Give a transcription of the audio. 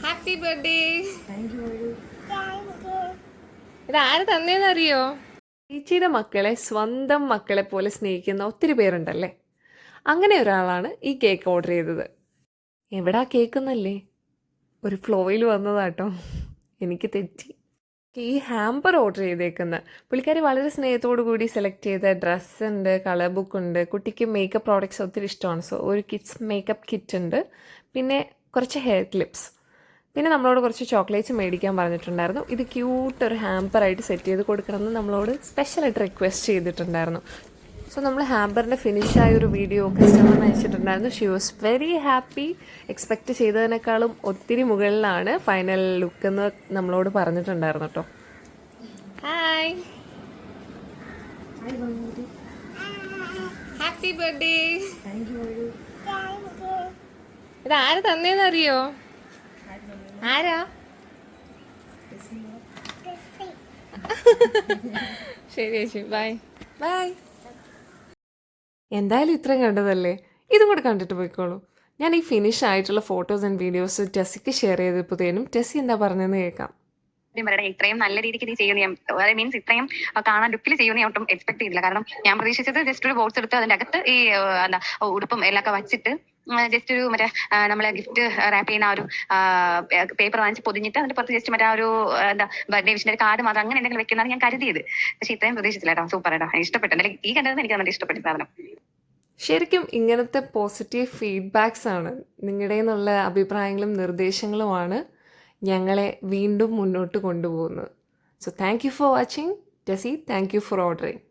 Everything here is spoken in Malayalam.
Happy birthday. ഇത് ആര് തന്നേന്നറിയോ? ചേച്ചിയുടെ മക്കളെ സ്വന്തം മക്കളെ പോലെ സ്നേഹിക്കുന്ന ഒത്തിരി പേരുണ്ടല്ലേ, അങ്ങനെ ഒരാളാണ് ഈ കേക്ക് ഓർഡർ ചെയ്തത്. എവിടാ കേൾക്കുന്നല്ലേ, ഒരു ഫ്ലോയിൽ വന്നതാട്ടോ, എനിക്ക് തെറ്റി. ഈ ഹാമ്പർ ഓർഡർ ചെയ്തേക്കുന്ന പുള്ളിക്കാരി വളരെ സ്നേഹത്തോടു കൂടി സെലക്ട് ചെയ്ത ഡ്രസ്സ് ഉണ്ട്, കളർ ബുക്ക് ഉണ്ട്, കുട്ടിക്ക് മേക്കപ്പ് പ്രോഡക്റ്റ്സ് ഒത്തിരി ഇഷ്ടമാണ്. സോ ഒരു കിഡ്സ് മേക്കപ്പ് കിറ്റ് ഉണ്ട്, പിന്നെ കുറച്ച് ഹെയർ ക്ലിപ്സ്, പിന്നെ നമ്മളോട് കുറച്ച് ചോക്ലേറ്റ്സ് മേടിക്കാൻ പറഞ്ഞിട്ടുണ്ടായിരുന്നു. ഇത് ക്യൂട്ട് ഒരു ഹാമ്പറായിട്ട് സെറ്റ് ചെയ്ത് കൊടുക്കണമെന്ന് നമ്മളോട് സ്പെഷ്യലായിട്ട് റിക്വസ്റ്റ് ചെയ്തിട്ടുണ്ടായിരുന്നു. സോ നമ്മൾ ഹാമ്പറിൻ്റെ ഫിനിഷായ ഒരു വീഡിയോ കസ്റ്റമറിന് അയച്ചിട്ടുണ്ടായിരുന്നു. She was very happy. Expect ചെയ്തതിനേക്കാളും ഒത്തിരി മുകളിലാണ് ഫൈനൽ ലുക്ക് എന്ന് നമ്മളോട് പറഞ്ഞിട്ടുണ്ടായിരുന്നു കേട്ടോ. Hi, happy birthday. ഇത് ആര് തന്നേന്നറിയോ? ആരാ? ശരി ചേച്ചി, ബൈ ബൈ. എന്തായാലും ഇത്രയും കണ്ടതല്ലേ, ഇതും കൂടെ കണ്ടിട്ട് പോയിക്കോളൂ. ഞാൻ ഈ ഫിനിഷ് ആയിട്ടുള്ള ഫോട്ടോസ് ആൻഡ് വീഡിയോസ് ടെസ്സിക്ക് ഷെയർ ചെയ്തപ്പോഴത്തേനും ടെസ്സി എന്താ പറഞ്ഞതെന്ന് കേൾക്കാം. ഇത്രയും നല്ല രീതിക്ക് ഇത് ചെയ്യുന്ന മീൻസ് ഇത്രയും കാണാൻ ലുക്കിൽ ചെയ്യുന്ന ഞാൻ ഒട്ടും എക്സ്പെക്ട് ചെയ്തില്ല. കാരണം ഞാൻ പ്രതീക്ഷിച്ചത് ജസ്റ്റ് ഒരു ബോക്സ് എടുത്ത് അതിന്റെ അകത്ത് ഈ എന്താ ഉടുപ്പും എല്ലാം വച്ചിട്ട് ജസ്റ്റ് ഒരു മറ്റേ നമ്മളെ ഗിഫ്റ്റ് റാപ്പ് ചെയ്യുന്ന ഒരു പേപ്പർ വാങ്ങിച്ച് പൊതിഞ്ഞിട്ട് അതിന്റെ പുറത്ത് ജസ്റ്റ് മറ്റേ ഒരു എന്താ ബർത്ത്ഡേ വിഷിന്റെ ഒരു കാർഡ് മാത്രം അങ്ങനെ എന്തെങ്കിലും വെക്കുന്നതാണ് ഞാൻ കരുതിയത്. പക്ഷെ ഇത്രയും പ്രതീക്ഷിച്ചില്ല കേട്ടോ. സൂപ്പർ കേട്ടോ, ഇഷ്ടപ്പെട്ടു. അല്ലെങ്കിൽ ഈ കണ്ടത് എനിക്ക് നല്ല ഇഷ്ടപ്പെട്ട സാധനം. ശരിക്കും ഇങ്ങനത്തെ പോസിറ്റീവ് ഫീഡ്ബാക്സ് ആണ്, നിങ്ങളുടെ നിന്നുള്ള അഭിപ്രായങ്ങളും നിർദ്ദേശങ്ങളുമാണ് ഞങ്ങളെ വീണ്ടും മുന്നോട്ട് കൊണ്ടുപോകുന്നത്. So thank you for watching. Tessy, thank you for ordering.